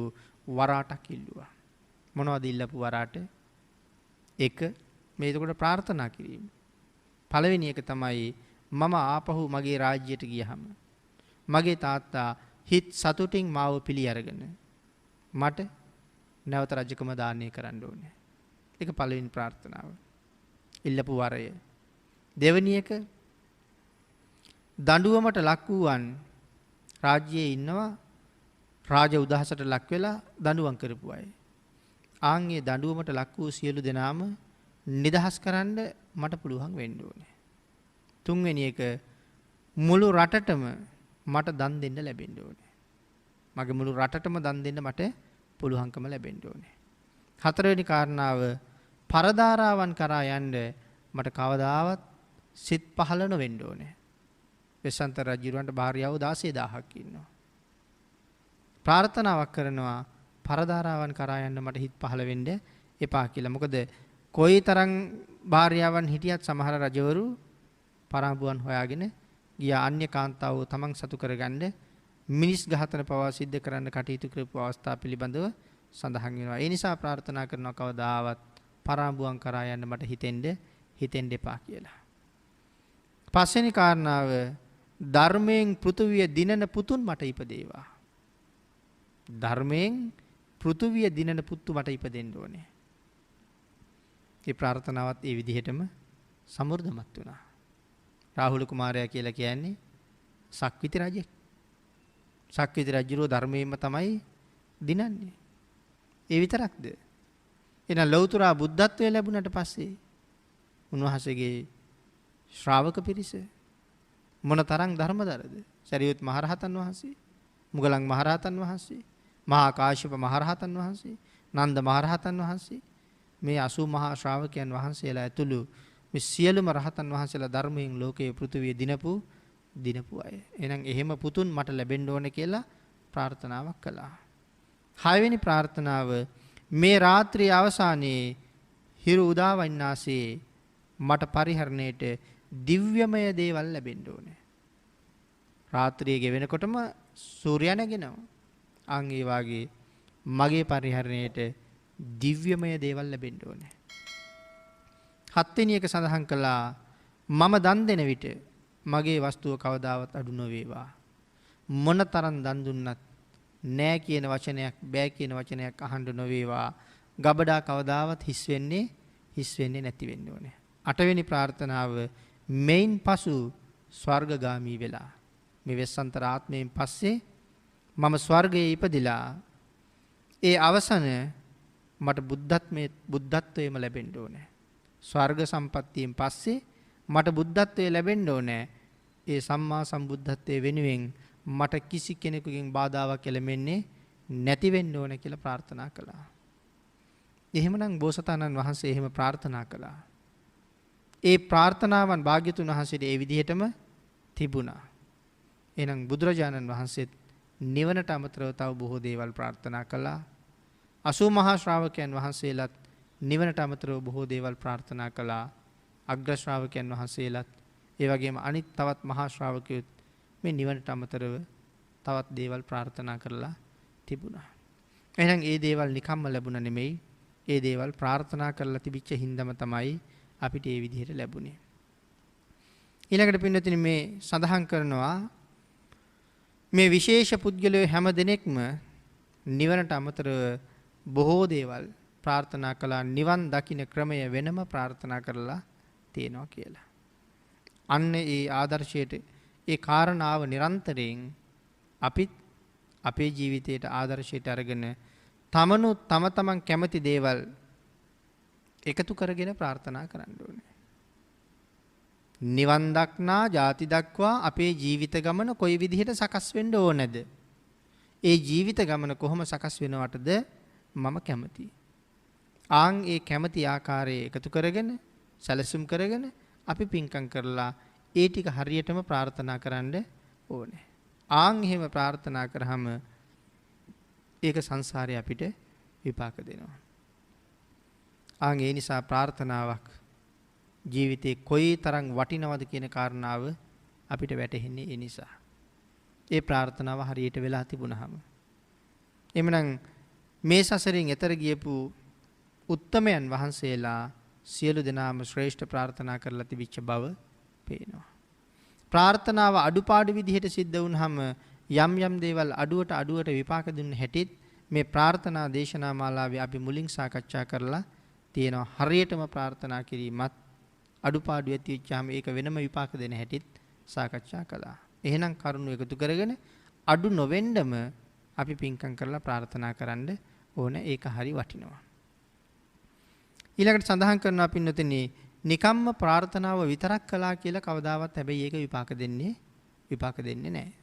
වර 8ක් ඉල්ලුවා. මොනවද ඉල්ලපු වර 8? එක මේ එතකොට ප්‍රාර්ථනා කිරීම. පළවෙනි එක තමයි මම ආපහු මගේ රාජ්‍යයට ගියහම මගේ තාත්තා හිත් සතුටින් මාව පිළි අරගෙන මට නැවත රජකම දානය කරන්න ඕනේ. ඒක පළවෙනි ප්‍රාර්ථනාව. ඉල්ලපු වරය. දෙවෙනි එක දඬුවමට ලක් වූවන් රාජ්‍යයේ ඉන්නවා රාජ උදහසට ලක් වෙලා දඬුවම් කරපු අය. ආන්ගේ දඬුවමට ලක් වූ සියලු දෙනාම නිදහස් කරන්න මට පුළුවන් වෙන්න ඕනේ. තුන්වෙනි එක මුළු රටටම මට දන් දෙන්න ලැබෙන්න ඕනේ. මගේ මුළු රටටම දන් දෙන්න මට පුළුවන්කම ලැබෙන්න ඕනේ. හතරවෙනි කාරණාව පරදාරාවන් කරා යන්න මට කවදාවත් සිත් පහළ නොවෙන්න ඕනේ. වෙස්සන්තර රජුරවන්ට භාර්යාවෝ 16000ක් ඉන්නවා. ප්‍රාර්ථනාවක් කරනවා පරදාරාවන් කරා යන්න මට හිත් පහළ වෙන්න එපා කියලා. මොකද කොයිතරම් භාර්යාවන් හිටියත් සමහර රජවරු පරාඹුවන් හොයාගෙන ගියා. අන්‍ය කාන්තාවෝ තමන් සතු කරගන්න මිනිස් ඝාතන පවා සිද්ධ කරන්න කටයුතු කරපු අවස්ථා පිළිබඳව සඳහන් වෙනවා. ඒ නිසා ප්‍රාර්ථනා කරනවා කවදාවත් පරාඹුවන් කරා යන්න මට හිතෙන්න එපා කියලා. පස්වෙනි කාරණාව ධර්මයෙන් පෘථුවිය දිනන පුතුන් මට ඉපදේවා. ධර්මයෙන් පෘථුවිය දිනන පුතු මට ඉපදෙන්න ඕනේ. ඒ ප්‍රාර්ථනාවත් ඒ විදිහටම සමෘද්ධමත් වුණා. රාහුල කුමාරයා කියලා කියන්නේ සක්විති රජෙක්. සක්විති රජුරෝ ධර්මයෙන්ම තමයි දිනන්නේ. ඒ විතරක්ද? එහෙනම් ලෞතර බුද්ධත්වයේ ලැබුණට පස්සේ උන්වහන්සේගේ ශ්‍රාවක පිරිස මොනතරම් ධර්මදරද? සරියුත් මහරහතන් වහන්සේ, මුගලන් මහරහතන් වහන්සේ, මහා කාශ්‍යප මහරහතන් වහන්සේ, නන්ද මහරහතන් වහන්සේ, මේ 80 මහා ශ්‍රාවකයන් වහන්සේලා ඇතුළු මේ සියලුම රහතන් වහන්සේලා ධර්මයෙන් ලෝකයේ පෘථිවිය දිනපු අය. එහෙනම් එහෙම පුතුන් මට ලැබෙන්න ඕනේ කියලා ප්‍රාර්ථනාවක් කළා. 6 වෙනි ප්‍රාර්ථනාව මේ රාත්‍රියේ අවසානයේ හිරු උදා වන්නාසේ මට පරිහරණයට දිව්‍යමය දේවල් ලැබෙන්න ඕනේ. රාත්‍රියේ ගෙවෙනකොටම සූර්යයා නැගෙනවා. අන් ඒ වාගේ මගේ පරිහරණයට දිව්‍යමය දේවල් ලැබෙන්න ඕනේ. 7 වෙනි එක සඳහන් කළා මම දන් දෙන විට මගේ වස්තුව කවදාවත් අඩු නොවේවා. මොනතරම් දන් දුන්නත් නෑ කියන වචනයක් බෑ කියන වචනයක් අහන්න නොවේවා. ගබඩා කවදාවත් හිස් වෙන්නේ නැති වෙන්න ඕනේ. 8 වෙනි ප්‍රාර්ථනාව මෙයින් පසු ස්වර්ගගාමී වෙලා මේ වෙස්සන්තර ආත්මයෙන් පස්සේ මම ස්වර්ගයේ ඉපදිලා ඒ අවසන මට බුද්ධත්වයේම ලැබෙන්න ඕනේ. ස්වර්ග සම්පත්තියෙන් පස්සේ මට බුද්ධත්වයේ ලැබෙන්න ඕනේ. ඒ සම්මා සම්බුද්ධත්වයේ වෙනුවෙන් මට කිසි කෙනෙකුගෙන් බාධාවක් එළෙන්නේ නැති වෙන්න ඕන කියලා ප්‍රාර්ථනා කළා. එහෙමනම් බෝසතාණන් වහන්සේ එහෙම ප්‍රාර්ථනා කළා. ඒ ප්‍රාර්ථනාවන් භාග්‍යතුන් වහන්සේට ඒ විදිහටම තිබුණා. එහෙනම් බුදුරජාණන් වහන්සේත් නිවනට අමතරව තව බොහෝ දේවල් ප්‍රාර්ථනා කළා. 80 මහා ශ්‍රාවකයන් වහන්සේලාත් නිවනට අමතරව බොහෝ දේවල් ප්‍රාර්ථනා කළා. අග්‍ර ශ්‍රාවකයන් වහන්සේලාත් ඒ වගේම අනිත් තවත් මහා ශ්‍රාවකයොත් මේ නිවනට අමතරව තවත් දේවල් ප්‍රාර්ථනා කරලා තිබුණා. එහෙනම් ඒ දේවල් නිකම්ම ලැබුණා නෙමෙයි. ඒ දේවල් ප්‍රාර්ථනා කරලා තිබිච්ච හින්දාම තමයි අපිට මේ විදිහට ලැබුණේ. ඊළඟට පින්නතින් මේ සඳහන් කරනවා මේ විශේෂ පුද්ගලයෝ හැම දිනෙකම නිවනට අමතරව බොහෝ දේවල් ප්‍රාර්ථනා කළා. නිවන් දකින්න ක්‍රමය වෙනම ප්‍රාර්ථනා කරලා තියෙනවා කියලා. අන්න ඒ ආදර්ශයට ඒ කාරණාව නිරන්තරයෙන් අපිත් අපේ ජීවිතයට ආදර්ශයට අරගෙන තම තමන් කැමති දේවල් එකතු කරගෙන ප්‍රාර්ථනා කරන්න ඕනේ. නිවන් දක්නා ජාති දක්වා අපේ ජීවිත ගමන කොයි විදිහට සකස් වෙන්න ඕනද? ඒ ජීවිත ගමන කොහොම සකස් වෙනවටද මම කැමතියි. ආන් ඒ කැමති ආකාරයේ එකතු කරගෙන සැලසුම් කරගෙන අපි පින්කම් කරලා ඒ ටික හරියටම ප්‍රාර්ථනා කරන්න ඕනේ. ආන් එහෙම ප්‍රාර්ථනා කරාම ඒක සංසාරේ අපිට විපාක දෙනවා. ආන් ඒ නිසා ප්‍රාර්ථනාවක් ජීවිතේ කොයි තරම් වටිනවද කියන කාරණාව අපිට වැටහෙන්නේ ඒ නිසා. ඒ ප්‍රාර්ථනාව හරියට වෙලා තිබුණාම. එhmenan මේ සසරින් එතර ගියපු උත්තමයන් වහන්සේලා සියලු දෙනාම ශ්‍රේෂ්ඨ ප්‍රාර්ථනා කරලා තිබිච්ච බව පේනවා. ප්‍රාර්ථනාව අඩුපාඩු විදිහට සිද්ධ වුණාම යම් යම් දේවල් අඩුවට විපාක දුන්න හැටිත් මේ ප්‍රාර්ථනා දේශනා මාලාවේ අපි මුලින් සාකච්ඡා කරලා තියෙනවා. හරියටම ප්‍රාර්ථනා කිරීමත් අඩුපාඩු ඇති වෙච්චාම ඒක වෙනම විපාක දෙන හැටිත් සාකච්ඡා කළා. එහෙනම් කරුණු එකතු කරගෙන අඩු නොවෙන්නම අපි පින්කම් කරලා ප්‍රාර්ථනා කරන්න ඕන. ඒක හරි වටිනවා. ඊළඟට සඳහන් කරනවා පින්නතෙනි නිකම්ම ප්‍රාර්ථනාව විතරක් කළා කියලා කවදාවත් හැබැයි ඒක විපාක දෙන්නේ නැහැ.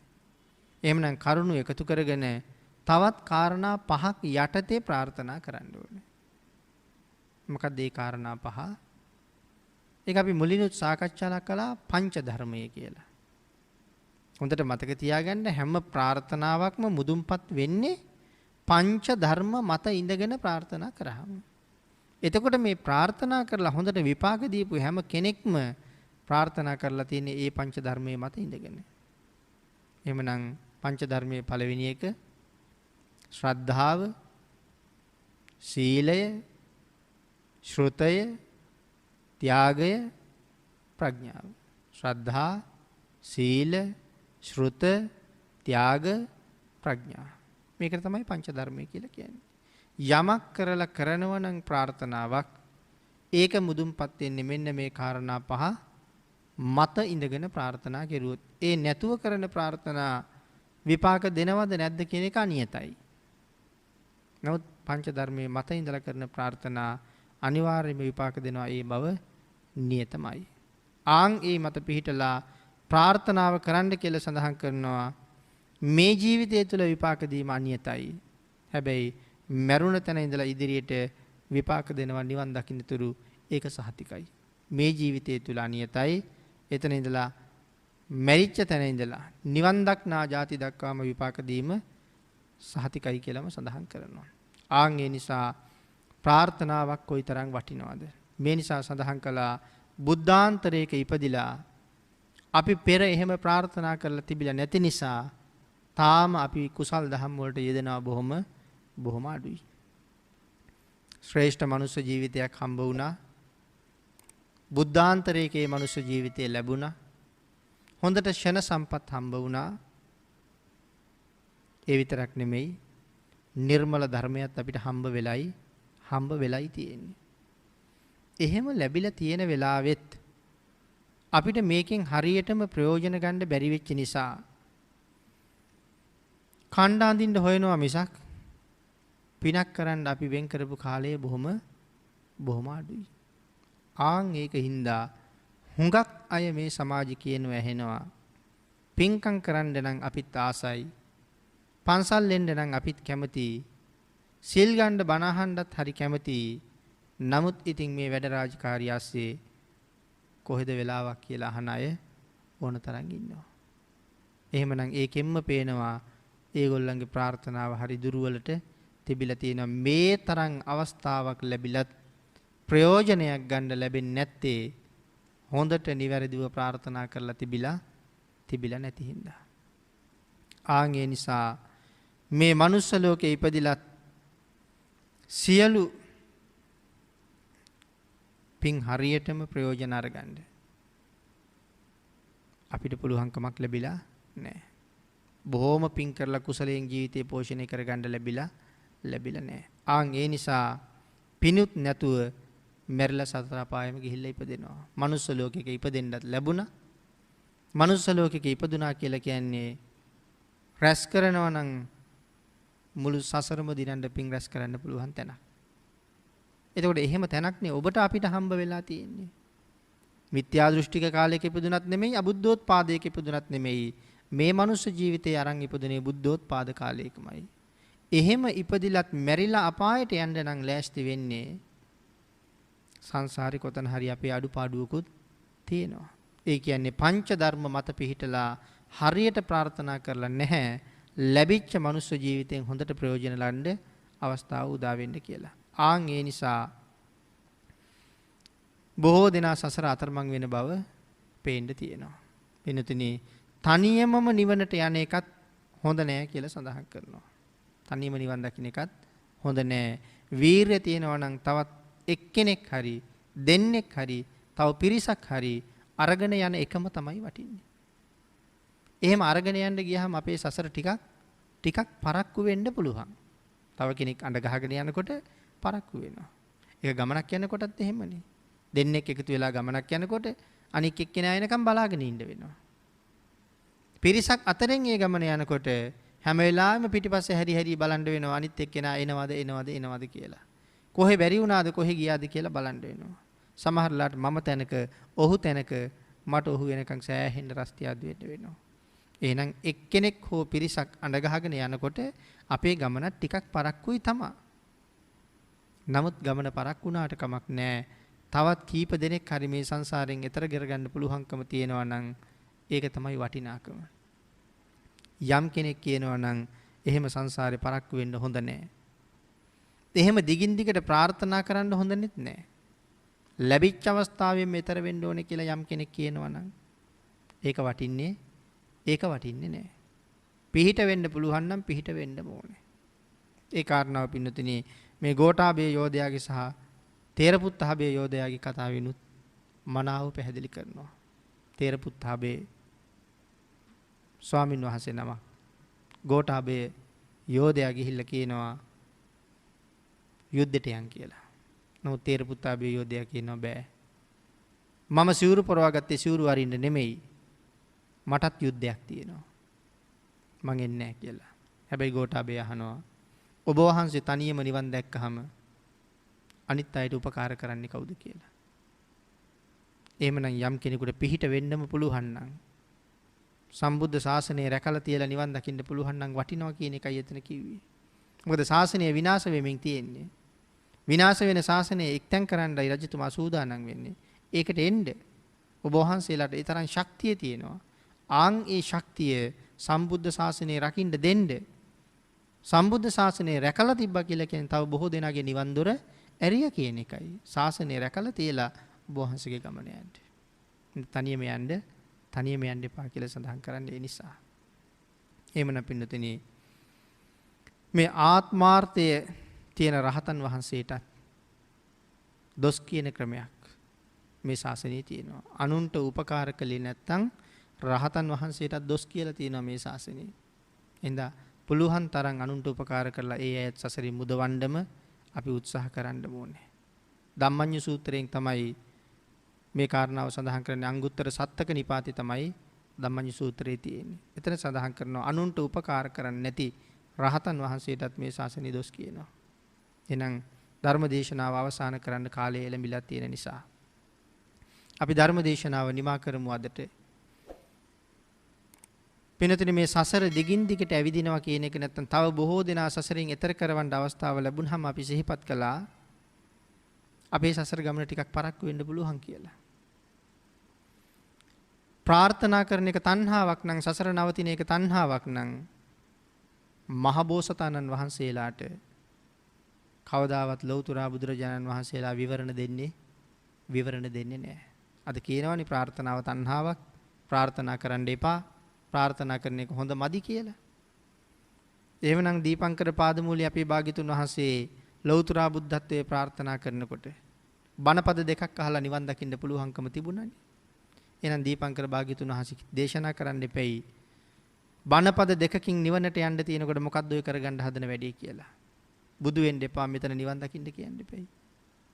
එහෙමනම් කරුණු එකතු කරගෙන තවත් කාරණා 5ක් යටතේ ප්‍රාර්ථනා කරන්න ඕනේ. මොකක්ද ඒ කාරණා 5? ඒක අපි මුලිනුත් සාකච්ඡා කළා පංච ධර්මය කියලා. හොඳට මතක තියාගන්න හැම ප්‍රාර්ථනාවක්ම මුදුන්පත් වෙන්නේ පංච ධර්ම මත ඉඳගෙන ප්‍රාර්ථනා කරාම. එතකොට මේ ප්‍රාර්ථනා කරලා හොඳට විපාක දීපු හැම කෙනෙක්ම ප්‍රාර්ථනා කරලා තියෙන්නේ ඒ පංච ධර්මයේ මත ඉඳගෙන. එහෙමනම් පංච ධර්මයේ පළවෙනි එක ශ්‍රද්ධාව, සීලය, ශ්‍රුතය, ත්‍යාගය, ප්‍රඥාව. ශ්‍රද්ධා, සීල, ශ්‍රුත, ත්‍යාග, ප්‍රඥා. මේක තමයි පංච ධර්මය කියලා කියන්නේ. යමක් කරලා කරනවා නම් ප්‍රාර්ථනාවක් ඒක මුදුන්පත් වෙන්නේ මෙන්න මේ කාරණා 5 මත ඉඳගෙන ප්‍රාර්ථනා කෙරුවොත් ඒ නැතුව කරන ප්‍රාර්ථනා විපාක දෙනවද නැද්ද කියන එක අනියතයි. නමුත් පංච ධර්මයේ මත ඉඳලා කරන ප්‍රාර්ථනා අනිවාර්යයෙන්ම විපාක දෙනවා. ඒ බව නියතමයි. ආන් ඒ මත පිහිටලා ප්‍රාර්ථනාව කරන්න කියලා සඳහන් කරනවා. මේ ජීවිතය තුළ විපාක දීම අනියතයි. හැබැයි මරුණ තැන ඉඳලා ඉදිරියට විපාක දෙනවා නිවන් දකින්න තුරු ඒක සහතිකයි. මේ ජීවිතය තුළ අනියතයි. එතන ඉඳලා මැරිච්ච තැන ඉඳලා නිවන් දක්නා ජාති දක්වාම විපාක දීම සහතිකයි කියලාම සඳහන් කරනවා. ආන් ඒ නිසා ප්‍රාර්ථනාවක් කොයිතරම් වටිනවද? මේ නිසා සඳහන් කළා බුද්ධාන්තරයක ඉපදිලා අපි පෙර එහෙම ප්‍රාර්ථනා කරලා තිබිලා නැති නිසා තාම අපි කුසල් දහම් වලට යෙදෙනවා බොහොම අඩුයි. ශ්‍රේෂ්ඨ මනුෂ්‍ය ජීවිතයක් හම්බ වුණා. බුද්ධාන්තරයේ මනුෂ්‍ය ජීවිතය ලැබුණා. හොඳට ෂණ සම්පත් හම්බ වුණා. ඒ විතරක් නෙමෙයි නිර්මල ධර්මයක් අපිට හම්බ වෙලයි තියෙන්නේ. එහෙම ලැබිලා තියෙන වෙලාවෙත් අපිට මේකෙන් හරියටම ප්‍රයෝජන ගන්න බැරි වෙච්ච නිසා කණ්ඩ අඳින්න හොයනවා මිසක් පිනක් කරන්න අපි වෙන් කරපු කාලය බොහොම අඩුයි. ආන් ඒක හින්දා හුඟක් අය මේ සමාජය කියනවා ඇහෙනවා පින්කම් කරන්න නම් අපිත් ආසයි. පන්සල් එන්න නම් අපිත් කැමති. සිල් ගන්න බණ අහන්නත් හරි කැමති. නමුත් ඉතින් මේ වැඩ රාජකාරිය ASCII කොහෙද වෙලාවක් කියලා අහන අය ඕන තරම් ඉන්නවා. එහෙමනම් ඒකෙන්ම පේනවා ඒගොල්ලන්ගේ ප්‍රාර්ථනාව හරි දුර්වලට තිබිලා තියෙනවා. මේ තරම් අවස්ථාවක් ලැබිලත් ප්‍රයෝජනයක් ගන්න ලැබෙන්නේ නැත්තේ හොඳට නිවැරදිව ප්‍රාර්ථනා කරලා තිබිලා නැති හින්දා. ආන් ඒ නිසා මේ මනුස්ස ලෝකේ ඉපදිලත් සියලු පින් හරියටම ප්‍රයෝජන අරගන්න අපිට පුළුවන්කමක් ලැබිලා නැහැ. බොහොම පින් කරලා කුසලයෙන් ජීවිතේ පෝෂණය කරගන්න ලැබිලා නැහැ. ආන් ඒ නිසා පිනුත් නැතුව මැරිලා සතර අපායෙම ගිහිල්ලා ඉපදෙනවා. මනුස්ස ලෝකෙක ඉපදෙන්නත් ලැබුණා. මනුස්ස ලෝකෙක ඉපදුනා කියලා කියන්නේ රැස් කරනවා නම් මුළු සසරම දිනන්න පින් රැස් කරන්න පුළුවන් තැනක්. එතකොට එහෙම තැනක්නේ ඔබට අපිට හම්බ වෙලා තියෙන්නේ. මිත්‍යා දෘෂ්ටික කාලයක ඉපදුනත් නෙමෙයි, අබුද්ධෝත්පාදයක ඉපදුනත් නෙමෙයි. මේ මනුස්ස ජීවිතේ අරන් ඉපදුනේ බුද්ධෝත්පාද කාලයකමයි. එහෙම ඉපදිලත් මැරිලා අපායට යන්න නම් ලෑස්ති වෙන්නේ සංසාරේ කොතන හරි අපේ අඩුපාඩුවකුත් තියෙනවා. ඒ කියන්නේ පංච ධර්ම මත පිහිටලා හරියට ප්‍රාර්ථනා කරලා නැහැ. ලැබිච්ච මනුස්ස ජීවිතෙන් හොඳට ප්‍රයෝජන ගන්න අවස්ථාව උදා වෙන්න කියලා. ආන් ඒ නිසා බොහෝ දෙනා සසර අතරමං වෙන බව පේන්න තියෙනවා. වෙනතුනි තනියමම නිවනට යන එකත් හොඳ නෑ කියලා සඳහන් කරනවා. තනියම නිවන් දකින්න එකත් හොඳ නෑ. වීරිය තියෙනවා නම් තවත් එක්කෙනෙක් හරි දෙන්නෙක් හරි තව පිරිසක් හරි අරගෙන යන එකම තමයි වටින්නේ. එහෙම අරගෙන යන්න ගියහම අපේ සසර ටිකක් පරක්කු වෙන්න පුළුවන්. තව කෙනෙක් අඬ ගහගෙන යනකොට පරක්කු වෙනවා. ඒක ගමනක් යනකොටත් එහෙමනේ. දෙන්නෙක් එකතු වෙලා ගමනක් යනකොට අනික් එක්කෙනා එනකම් බලාගෙන ඉන්න වෙනවා. පිරිසක් අතරින් ඒ ගමන යනකොට හැම වෙලාවෙම පිටිපස්සේ හැරි බලන් වෙනවා අනිත් එක්කෙනා එනවද කියලා. කොහෙ බැරි වුණාද කොහෙ ගියාද කියලා බලන් වෙනවා. සමහරලාට මම තැනක ඔහු තැනක මට ඔහු වෙනකන් සෑහෙන්න රස්තියාදු වෙනවා. එහෙනම් එක්කෙනෙක් හෝ පිරිසක් අඬ ගහගෙන යනකොට අපේ ගමන ටිකක් පරක්කුයි තමයි. නමුත් ගමන පරක් වුණාට කමක් නැහැ. තවත් කීප දෙනෙක් හරි මේ සංසාරයෙන් එතර ගරගන්න පුළුවන්කම තියෙනවා නම් ඒක තමයි වටිනාකම. යම් කෙනෙක් කියනවා නම් එහෙම සංසාරේ පරක්කු වෙන්න හොඳ නැහැ. එහෙම දිගින් දිගට ප්‍රාර්ථනා කරන්න හොඳ නැහැ. ලැබිච්ච අවස්ථාවෙන් මෙතර වෙන්න ඕනේ කියලා යම් කෙනෙක් කියනවා නම් ඒක වටින්නේ නැහැ. පිහිට වෙන්න පුළුවන් නම් පිහිට වෙන්න ඕනේ. ඒ කාරණාව පින්නතුනි මේ ගෝඨාභය යෝධයාගේ සහ තේරපුත්තාභය යෝධයාගේ කතාවිනුත් මනාව පැහැදිලි කරනවා. තේරපුත්තාභය ස්වාමින් වහන්සේ නම ගෝඨාභය යෝධයා ගිහිල්ලා කියනවා යුද්ධයට යන් කියලා. නමුත් තේරපුත්තාභය යෝධයා කියනවා බෑ. මම සිවුරු පොරවාගත්තේ සිවුරු අරින්න නෙමෙයි. මටත් යුද්ධයක් තියෙනවා. මං එන්නේ නැහැ කියලා. හැබැයි ගෝඨාභය අහනවා ඔබ වහන්සේ තනියම නිවන් දැක්කහම අනිත් අයට උපකාර කරන්නේ කවුද කියලා. එහෙමනම් යම් කෙනෙකුට පිහිට වෙන්නම පුළුවන් නම් සම්බුද්ධ ශාසනය රැකලා තියලා නිවන් දකින්න පුළුවන් නම් වටිනවා කියන එකයි එතන කිව්වේ. මොකද ශාසනය විනාශ වෙමින් තියෙන්නේ. විනාශ වෙන ශාසනය එක්තෙන් කරන්නයි රජතුමා සූදානම් වෙන්නේ. ඒකට එන්න ඔබ වහන්සේලාට ඒ තරම් ශක්තිය තියෙනවා. ආන් ඒ ශක්තිය සම්බුද්ධ ශාසනය රකින්න දෙන්න. සම්බුද්ධ ශාසනය රැකලා තිබ්බා කියලා කියන්නේ තව බොහෝ දෙනාගේ නිවන් දොර ඇරිය කියන එකයි. ශාසනය රැකලා තියලා ඔබ වහන්සේගේ ගමන යන්න. තනියම යන්න එපා කියලා සඳහන් කරන්නේ ඒ නිසා. එහෙමනම් පින්නතුනි මේ ආත්මාර්ථය තියෙන රහතන් වහන්සේටත් දොස් කියන ක්‍රමයක් මේ ශාසනයේ තියෙනවා. අනුන්ට උපකාර කළේ නැත්නම් රහතන් වහන්සේටත් දොස් කියලා තියෙනවා මේ ශාසනයේ. එහෙනම් පුළුවන් තරම් අනුන්ට උපකාර කරලා ඒ අයත් සසරින් මුදවන්නම අපි උත්සාහ කරන්න ඕනේ. ධම්මඤ්ඤ සූත්‍රයෙන් තමයි මේ කාරණාව සඳහන් කරන්නේ. අංගුත්තර සත්තක නිපාතේ තමයි ධම්මඤ්ඤ සූත්‍රයේ තියෙන්නේ. එතන සඳහන් කරනවා අනුන්ට උපකාර කරන්නේ නැති රහතන් වහන්සේටත් මේ ශාසනය දොස් කියනවා. එහෙනම් ධර්ම දේශනාව අවසන් කරන්න කාලය එළඹිලා තියෙන නිසා අපි ධර්ම දේශනාව නිමා කරමු අදට. පිනතුනේ මේ සසර දිගින් දිගට ඇවිදිනවා කියන එක නැත්තම් තව බොහෝ දෙනා සසරින් එතර කරවන්න අවස්ථාව ලැබුණාම අපි සිහිපත් කළා අපේ සසර ගමන ටිකක් පරක්කු වෙන්න පුළුවන් කියලා. ප්‍රාර්ථනා කරන එක තණ්හාවක් නම් සසර නවතින එක තණ්හාවක් නම් මහබෝසතාණන් වහන්සේලාට කවදාවත් ලෞතර බුදුරජාණන් වහන්සේලා විවරණ දෙන්නේ නැහැ. අද කියනවනේ ප්‍රාර්ථනාව තණ්හාවක්, ප්‍රාර්ථනා කරන්න එපා, ප්‍රාර්ථනා කරන එක හොඳ මදි කියලා. එහෙමනම් දීපංකර පාදමූලයේ අපේ භාග්‍යතුන් වහන්සේ ලෞතර බුද්ධත්වයේ ප්‍රාර්ථනා කරනකොට බණපද දෙකක් අහලා නිවන් දකින්න පුළුවන්කම තිබුණානේ. එහෙනම් දීපංකර භාග්‍යතුන් වහන්සේ දේශනා කරන්න එපැයි. බණපද දෙකකින් නිවනට යන්න තියෙනකොට මොකද්ද ඔය කරගන්න හදන වැඩේ කියලා. බුදු වෙන්න එපා මෙතන නිවන් දකින්න කියන්න එපැයි.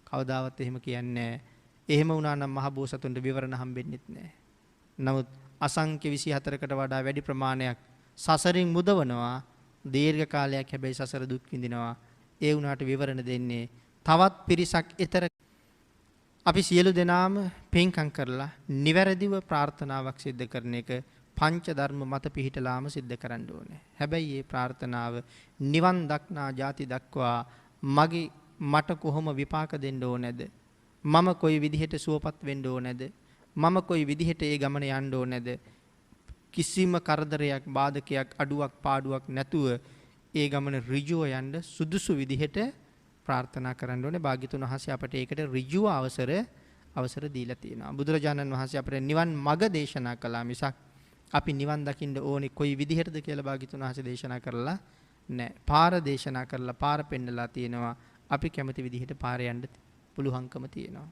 කවදාවත් එහෙම කියන්නේ නැහැ. එහෙම වුණා නම් මහ බෝසතුන්ට විවරණ හම්බෙන්නෙත් නැහැ. නමුත් අසංඛ්‍ය 24කට වඩා වැඩි ප්‍රමාණයක් සසරින් මුදවනවා. දීර්ඝ කාලයක් හැබැයි සසර දුක් විඳිනවා. ඒ වුණාට විවරණ දෙන්නේ තවත් පිරිසක් ඊතර. අපි සියලු දෙනාම පින්කම් කරලා නිවැරදිව ප්‍රාර්ථනාවක් සිද්ධ කරන එක පංච ධර්ම මත පිහිටලාම සිද්ධ කරන්න ඕනේ. හැබැයි මේ ප්‍රාර්ථනාව නිවන් දක්නා ಜಾති දක්වා මට කොහොම විපාක දෙන්න ඕනේද? මම කොයි විදිහට සුවපත් වෙන්න ඕනේද? මම කොයි විදිහට ඒ ගමන යන්න ඕනේද? කිසිම කරදරයක්, බාධකයක්, අඩුවක්, පාඩුවක් නැතුව ඒ ගමන ඍජුව යන්න සුදුසු විදිහට ප්‍රාර්ථනා කරන්න ඕනේ. භාග්‍යතුන් වහන්සේ අපට ඒකට ඍජුව අවසර දීලා තියෙනවා. බුදුරජාණන් වහන්සේ අපට නිවන් මඟ දේශනා කළා මිසක් අපි නිවන් දකින්න ඕනේ කොයි විදිහටද කියලා භාග්‍යතුන් වහන්සේ දේශනා කරලා නැහැ. පාර දේශනා කරලා පාර පෙන්නලා තියෙනවා. අපි කැමති විදිහට පාර යන්න පුළුවන්කම තියෙනවා.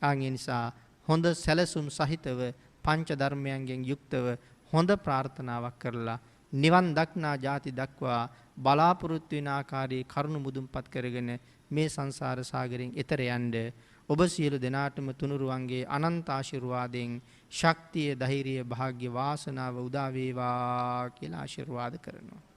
ඒ නිසා හොඳ සැලසුම් සහිතව පංච ධර්මයන්ගෙන් යුක්තව හොඳ ප්‍රාර්ථනාවක් කරලා නිවන් දක්නා ಜಾති දක්වා බලාපොරොත්තු වෙන ආකාරයේ කරුණ මුදුන්පත් කරගෙන මේ සංසාර සාගරයෙන් එතර යන්න ඔබ සියලු දෙනාටම තුනුරුවන්ගේ අනන්ත ආශිර්වාදයෙන් ශක්තිය, ධෛර්යය, භාග්‍ය, වාසනාව උදා වේවා කියලා ආශිර්වාද කරනවා.